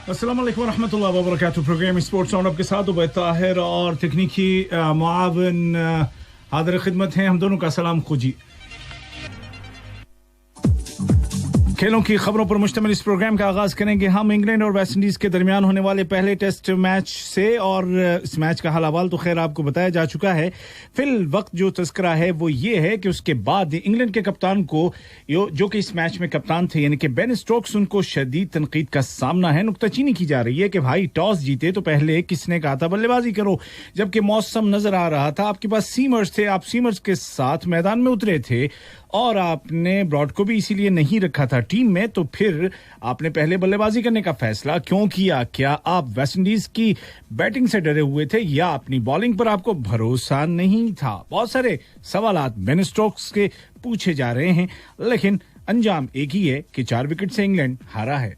अस्सलाम वालेकुम रहमतुल्लाहि व बरकातुहू। प्रोग्राम स्पोर्ट्स राउंडअप के साथ उबैद ताहिर और तकनीकी मुआविन हाजिर खिदमत हैं। हम दोनों का सलाम खुजी। खेलों की खबरों पर मुश्तमिल इस प्रोग्राम का आगाज करेंगे हम इंग्लैंड और वेस्ट इंडीज के दरमियान होने वाले पहले टेस्ट मैच से। और इस मैच का हाल अहवाल तो खैर आपको बताया जा चुका है। फिल वक्त जो तस्करा है वो ये है कि उसके बाद इंग्लैंड के कप्तान को जो कि इस मैच में कप्तान थे यानी कि बेन स्टोक्स, उनको शदीद तनकीद का सामना है। नुक्ताचीनी की जा रही है कि भाई टॉस जीते तो पहले किसने कहा था बल्लेबाजी करो, जबकि मौसम नजर आ रहा था, आपके पास सीमर्स थे, आप सीमर्स के साथ मैदान में उतरे थे और आपने ब्रॉड को भी इसीलिए नहीं रखा था टीम में। तो फिर आपने पहले बल्लेबाजी करने का फैसला क्यों किया? क्या आप वेस्ट इंडीज की बैटिंग से डरे हुए थे या अपनी बॉलिंग पर आपको भरोसा नहीं था? बहुत सारे सवालात बेन स्टोक्स के पूछे जा रहे हैं, लेकिन अंजाम एक ही है कि 4 विकेट से इंग्लैंड हारा है।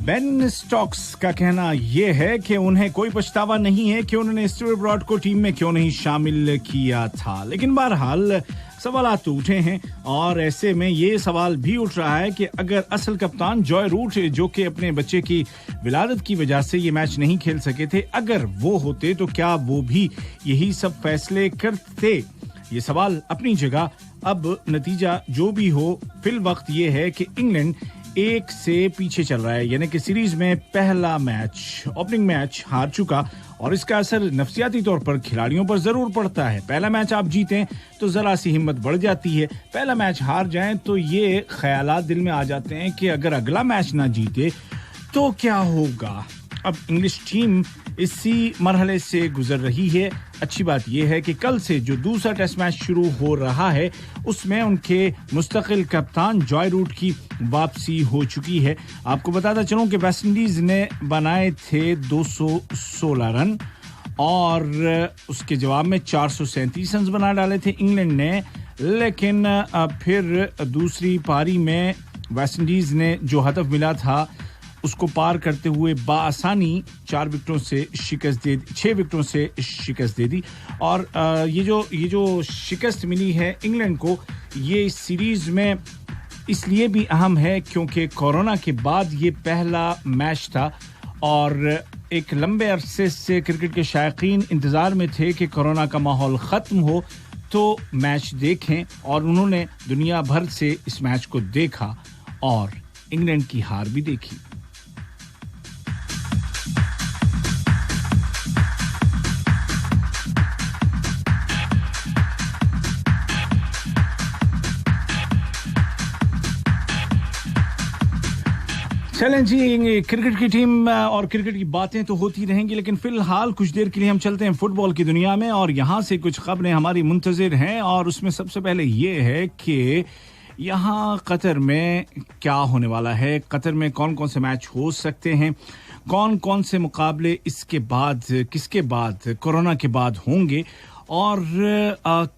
बेन स्टोक्स का कहना यह है कि उन्हें कोई पछतावा नहीं है कि उन्होंने स्टीव ब्रॉड को टीम में क्यों नहीं शामिल किया था। लेकिन बहरहाल सवालात तो उठे हैं और ऐसे में ये सवाल भी उठ रहा है कि अगर असल कप्तान जॉय रूट, जो कि अपने बच्चे की विलादत की वजह से ये मैच नहीं खेल सके थे, अगर वो होते तो क्या वो भी यही सब फैसले करते? ये सवाल अपनी जगह। अब नतीजा जो भी हो, फिल वक्त ये है कि इंग्लैंड 1 से पीछे चल रहा है, यानी कि सीरीज में पहला मैच, ओपनिंग मैच हार चुका और इसका असर नफसियाती तौर पर खिलाड़ियों पर जरूर पड़ता है। पहला मैच आप जीतें तो जरा सी हिम्मत बढ़ जाती है, पहला मैच हार जाएं तो ये ख्यालात दिल में आ जाते हैं कि अगर अगला मैच ना जीते तो क्या होगा। अब इंग्लिश टीम इसी मरहले से गुजर रही है। अच्छी बात यह है कि कल से जो दूसरा टेस्ट मैच शुरू हो रहा है उसमें उनके मुस्तकिल कप्तान जॉय रूट की वापसी हो चुकी है। आपको बताता चलूं कि वेस्ट इंडीज ने बनाए थे 216 रन और उसके जवाब में 437 रन बना डाले थे इंग्लैंड ने। लेकिन फिर दूसरी पारी में वेस्ट इंडीज ने जो हदफ मिला था उसको पार करते हुए बाआसानी 6 विकेटों से शिकस्त दे दी। और ये जो शिकस्त मिली है इंग्लैंड को, ये इस सीरीज में इसलिए भी अहम है क्योंकि कोरोना के बाद ये पहला मैच था और एक लंबे अरसे से क्रिकेट के शायकीन इंतजार में थे कि कोरोना का माहौल खत्म हो तो मैच देखें, और उन्होंने दुनिया भर से इस मैच को देखा और इंग्लैंड की हार भी देखी। चलें जी, क्रिकेट की टीम और क्रिकेट की बातें तो होती रहेंगी, लेकिन फिलहाल कुछ देर के लिए हम चलते हैं फुटबॉल की दुनिया में और यहाँ से कुछ खबरें हमारी मुंतज़िर हैं। और उसमें सबसे पहले ये है कि यहाँ कतर में क्या होने वाला है, कतर में कौन कौन से मैच हो सकते हैं, कौन कौन से मुकाबले इसके बाद, किसके बाद, कोरोना के बाद होंगे और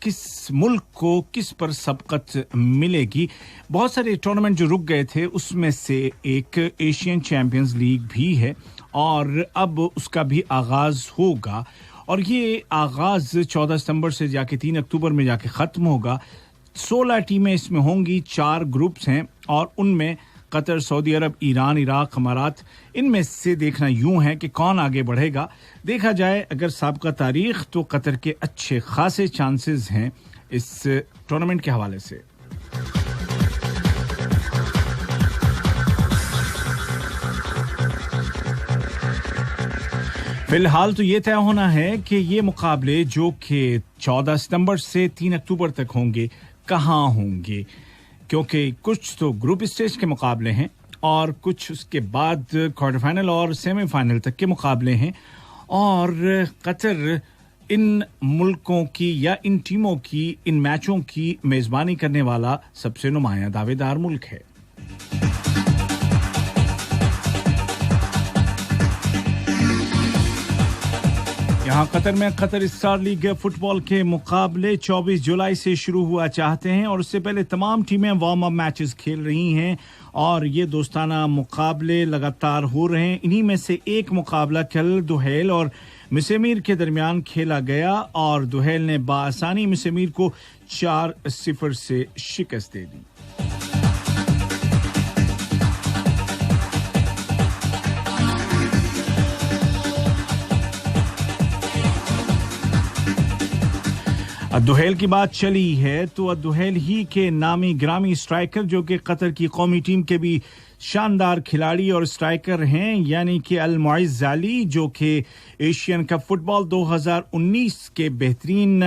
किस मुल्क को किस पर सबकत मिलेगी। बहुत सारे टूर्नामेंट जो रुक गए थे उसमें से एक एशियन चैंपियंस लीग भी है और अब उसका भी आगाज होगा और ये आगाज 14 सितंबर से जाके 3 अक्टूबर में जाके ख़त्म होगा। 16 टीमें इसमें होंगी, 4 ग्रुप्स हैं और उनमें कतर, सऊदी अरब, ईरान, इराक, अमारात, इनमें से देखना यूं है कि कौन आगे बढ़ेगा। देखा जाए अगर साबिक़ा तारीख तो कतर के अच्छे खासे चांसेस हैं इस टूर्नामेंट के हवाले से। फिलहाल तो ये तय होना है कि ये मुकाबले जो कि 14 सितंबर से 3 अक्टूबर तक होंगे कहाँ होंगे, क्योंकि कुछ तो ग्रुप स्टेज के मुकाबले हैं और कुछ उसके बाद क्वार्टर फाइनल और सेमीफाइनल तक के मुकाबले हैं और कतर इन मुल्कों की या इन टीमों की इन मैचों की मेजबानी करने वाला सबसे नुमायां दावेदार मुल्क है। यहाँ कतर में कतर स्टार लीग फुटबॉल के मुकाबले 24 जुलाई से शुरू हुआ चाहते हैं और उससे पहले तमाम टीमें वार्म अप मैचेस खेल रही हैं और ये दोस्ताना मुकाबले लगातार हो रहे हैं। इन्हीं में से एक मुकाबला कल दुहेल और मिसेमीर के दरमियान खेला गया और दुहेल ने बाआसानी मिसेमीर को 4-0 से शिकस्त दे दी। दुहेल की बात चली है तो दुहेल ही के नामी ग्रामी स्ट्राइकर जो कि कतर की कौमी टीम के भी शानदार खिलाड़ी और स्ट्राइकर हैं यानी कि अल मुइज़ अली जो कि एशियन कप फुटबॉल 2019 के बेहतरीन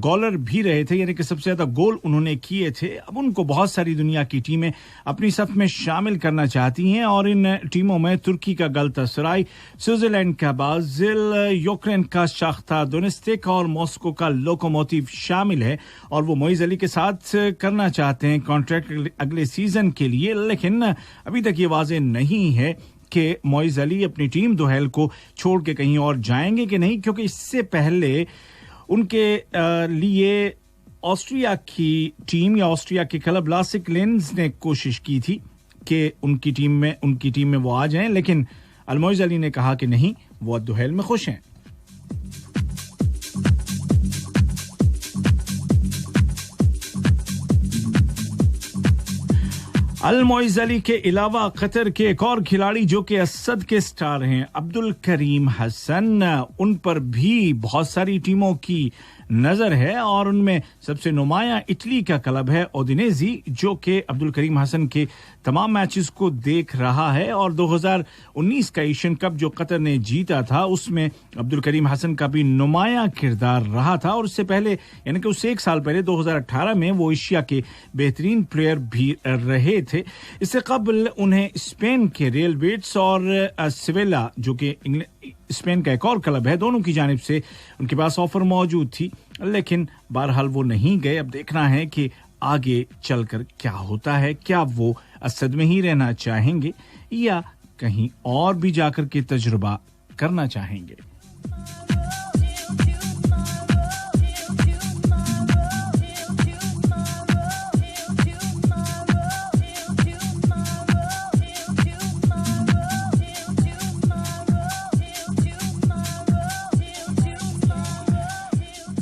गोलर भी रहे थे यानी कि सबसे ज्यादा गोल उन्होंने किए थे। अब उनको बहुत सारी दुनिया की टीमें अपनी सफ में शामिल करना चाहती हैं और इन टीमों में तुर्की का गलतासराय, स्विट्जरलैंड का बाजिल, यूक्रेन का शाख्तार दोनेत्स्क और मॉस्को का लोकोमोटिव शामिल है और वो मुइज़ अली के साथ करना चाहते हैं कॉन्ट्रैक्ट अगले सीजन के लिए, लेकिन अभी तक ये वाज़ेह नहीं है कि मुइज़ अली अपनी टीम दुहेल को छोड़ के कहीं और जाएंगे कि नहीं, क्योंकि इससे पहले उनके लिए ऑस्ट्रिया की टीम या ऑस्ट्रिया के क्लब लासिक लेंस ने कोशिश की थी कि उनकी टीम में वो आ जाएं, लेकिन अल मुइज़ अली ने कहा कि नहीं, वो दुहेल में खुश हैं। अल मुइज़ अली के अलावा कतर के एक और खिलाड़ी जो कि असद के स्टार हैं अब्दुल करीम हसन, उन पर भी बहुत सारी टीमों की नजर है और उनमें सबसे नुमाया इटली का क्लब है ओडिनेजी जो कि अब्दुल करीम हसन के तमाम मैचेस को देख रहा है और 2019 का एशियन कप जो कतर ने जीता था उसमें अब्दुल करीम हसन का भी नुमाया किरदार रहा था और उससे पहले यानी कि उससे एक साल पहले 2018 में वो एशिया के बेहतरीन प्लेयर भी रहे थे। इससे कबल उन्हें स्पेन के रियल बेटिस और सेविला जो कि स्पेन का एक और क्लब है, दोनों की जानिब से उनके पास ऑफर मौजूद थी, लेकिन बहरहाल वो नहीं गए। अब देखना है कि आगे चलकर क्या होता है, क्या वो असद में ही रहना चाहेंगे या कहीं और भी जाकर के तजुर्बा करना चाहेंगे।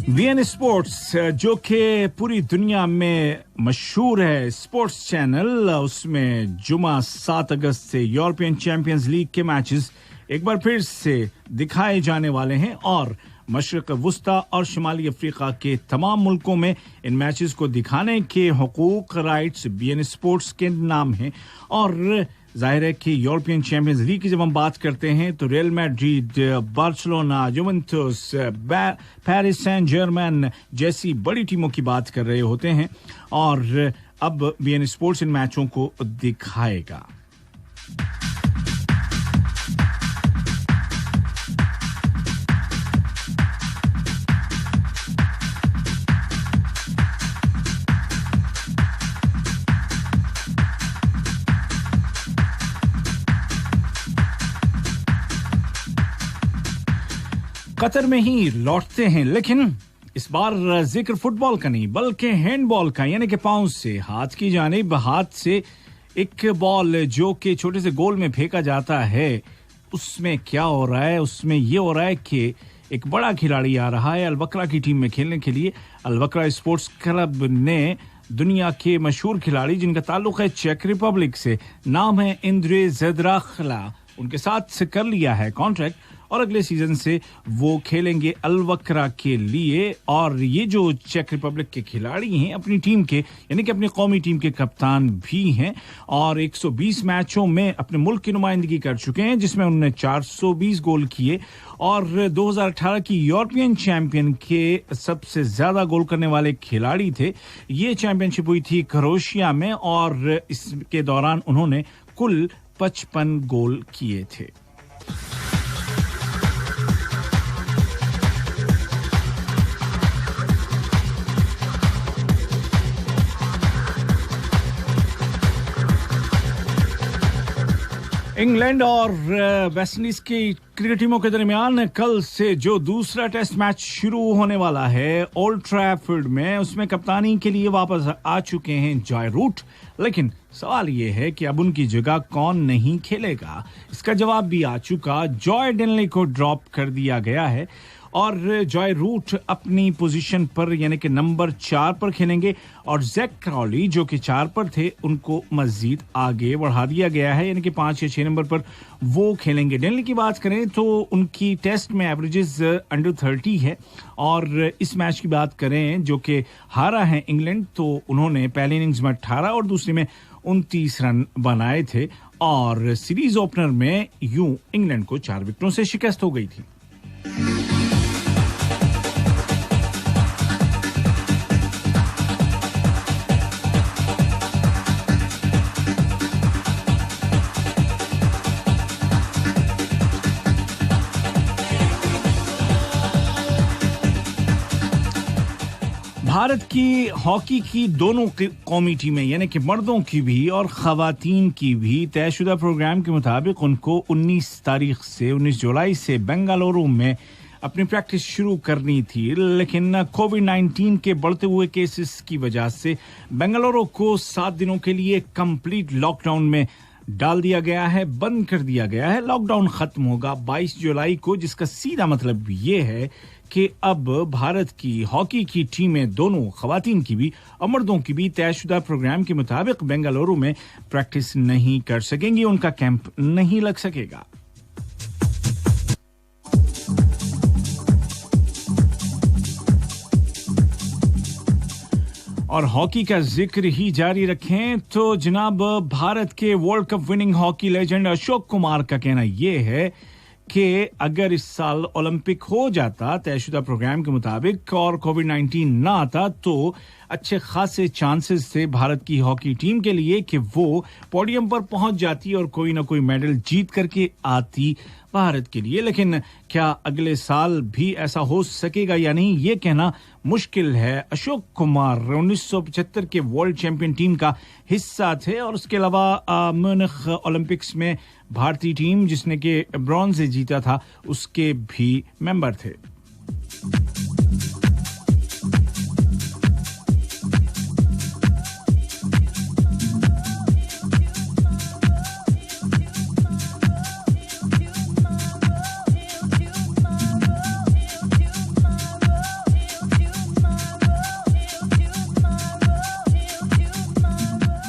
बीएन स्पोर्ट्स जो कि पूरी दुनिया में मशहूर है स्पोर्ट्स चैनल, उसमें जुमा 7 अगस्त से यूरोपियन चैंपियंस लीग के मैचेस एक बार फिर से दिखाए जाने वाले हैं और मशरिक वुस्ता और शुमाली अफ्रीका के तमाम मुल्कों में इन मैचेस को दिखाने के हुकूक राइट्स बीएन स्पोर्ट्स के नाम हैं और जाहिर है कि यूरोपियन चैंपियंस लीग की जब हम बात करते हैं तो Real Madrid, Barcelona, Juventus, Paris Saint Germain जैसी बड़ी टीमों की बात कर रहे होते हैं और अब बीएन स्पोर्ट्स इन मैचों को दिखाएगा। कतर में ही लौटते हैं, लेकिन इस बार जिक्र फुटबॉल का नहीं बल्कि हैंडबॉल का, यानी कि पांव से हाथ की जानिब हाथ से एक बॉल जो कि छोटे से गोल में फेंका जाता है, उसमें क्या हो रहा है? उसमें ये हो रहा है कि एक बड़ा खिलाड़ी आ रहा है अल-बकरा की टीम में खेलने के लिए। अल-बकरा स्पोर्ट्स क्लब ने दुनिया के मशहूर खिलाड़ी जिनका ताल्लुक है चेक रिपब्लिक से, नाम है इंद्रे ज़द्राखला, उनके साथ कर लिया है कॉन्ट्रैक्ट और अगले सीजन से वो खेलेंगे अल-बकरा के लिए। और ये जो चेक रिपब्लिक के खिलाड़ी हैं अपनी टीम के यानी कि अपनी कौमी टीम के कप्तान भी हैं और 120 मैचों में अपने मुल्क की नुमाइंदगी कर चुके हैं जिसमें उन्होंने 420 गोल किए और 2018 की यूरोपियन चैंपियन के सबसे ज्यादा गोल करने वाले खिलाड़ी थे। ये चैंपियनशिप हुई थी क्रोएशिया में और इसके दौरान उन्होंने कुल 55 गोल किए थे। इंग्लैंड और वेस्ट इंडीज की क्रिकेट टीमों के दरमियान कल से जो दूसरा टेस्ट मैच शुरू होने वाला है ओल्ड ट्रैफर्ड में, उसमें कप्तानी के लिए वापस आ चुके हैं जॉय रूट। लेकिन सवाल ये है कि अब उनकी जगह कौन नहीं खेलेगा। इसका जवाब भी आ चुका। जॉय डेनली को ड्रॉप कर दिया गया है और जॉय रूट अपनी पोजीशन पर यानी कि नंबर 4 पर खेलेंगे और जैक क्रॉली जो कि 4 पर थे उनको मजीद आगे बढ़ा दिया गया है, यानी कि 5 या 6 नंबर पर वो खेलेंगे। डेनली की बात करें तो उनकी टेस्ट में एवरेजेस अंडर 30 है और इस मैच की बात करें जो कि हारा है इंग्लैंड, तो उन्होंने पहली इनिंग्स में 18 और दूसरी में 29 रन बनाए थे और सीरीज ओपनर में यूं इंग्लैंड को 4 विकेटों से शिकस्त हो गई थी। भारत की हॉकी की दोनों कौमी टीमें यानी कि मर्दों की भी और खवातीन की भी तयशुदा प्रोग्राम के मुताबिक उनको 19 जुलाई से बेंगलुरु में अपनी प्रैक्टिस शुरू करनी थी, लेकिन कोविड-19 के बढ़ते हुए केसेस की वजह से बेंगलुरु को 7 दिनों के लिए कंप्लीट लॉकडाउन में डाल दिया गया है, बंद कर दिया गया है। लॉकडाउन खत्म होगा 22 जुलाई को, जिसका सीधा मतलब ये है कि अब भारत की हॉकी की टीमें दोनों खवातीन की भी और मर्दों की भी तयशुदा प्रोग्राम के मुताबिक बेंगलुरु में प्रैक्टिस नहीं कर सकेंगी, उनका कैंप नहीं लग सकेगा। और हॉकी का जिक्र ही जारी रखें तो जनाब भारत के world cup winning hockey legend Ashok Kumar का कहना यह है कि अगर इस साल ओलंपिक हो जाता तयशुदा प्रोग्राम के मुताबिक और कोविड-19 ना आता तो अच्छे खासे चांसेस थे भारत की हॉकी टीम के लिए कि वो पोडियम पर पहुंच जाती और कोई ना कोई मेडल जीत करके आती भारत के लिए। लेकिन क्या अगले साल भी ऐसा हो सकेगा या नहीं, ये कहना मुश्किल है। अशोक कुमार 1975 के वर्ल्ड चैंपियन टीम का हिस्सा थे और उसके अलावा म्यूनिख ओलंपिक्स में भारतीय टीम जिसने कि ब्रॉन्ज जीता था उसके भी मेंबर थे।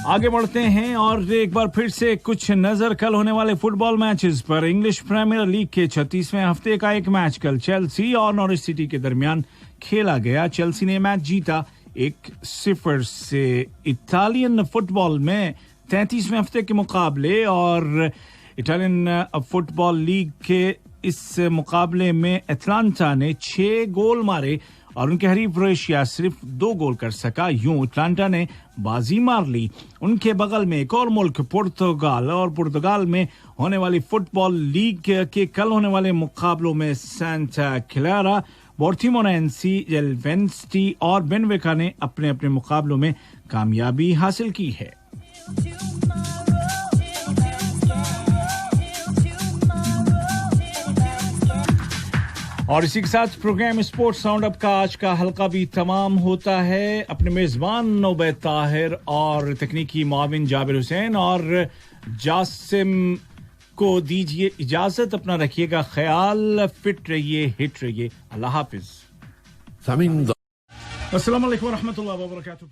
आगे बढ़ते हैं और एक बार फिर से कुछ नजर कल होने वाले फुटबॉल मैचेस पर। इंग्लिश प्रीमियर लीग के 36वें हफ्ते का एक मैच कल चेल्सी और नॉरिच सिटी के दरमियान खेला गया। चेल्सी ने मैच जीता 1-0 से। इटालियन फुटबॉल में 33वें हफ्ते के मुकाबले और इटालियन फुटबॉल लीग के इस मुकाबले में एटलांटा ने 6 गोल मारे और उनके हरीफ क्रोएशिया सिर्फ 2 गोल कर सका। यूं एटलांटा ने बाजी मार ली। उनके बगल में एक और मुल्क पुर्तगाल, और पुर्तगाल में होने वाली फुटबॉल लीग के कल होने वाले मुकाबलों में सांता क्लारा, पोर्टिमोनेंसी, एल्वेंस्टी और बेनवेका ने अपने अपने मुकाबलों में कामयाबी हासिल की है। और इसी के साथ प्रोग्राम स्पोर्ट्स राउंड अप का आज का हल्का भी तमाम होता है। अपने मेजबान नौबे ताहिर और तकनीकी माविन जाबिर हुसैन और जासिम को दीजिए इजाजत। अपना रखिएगा ख्याल, फिट रहिए, हिट रहिए। अल्लाह हाफिज। अस्सलाम वालेकुम व रहमतुल्लाहि व बरकातहू।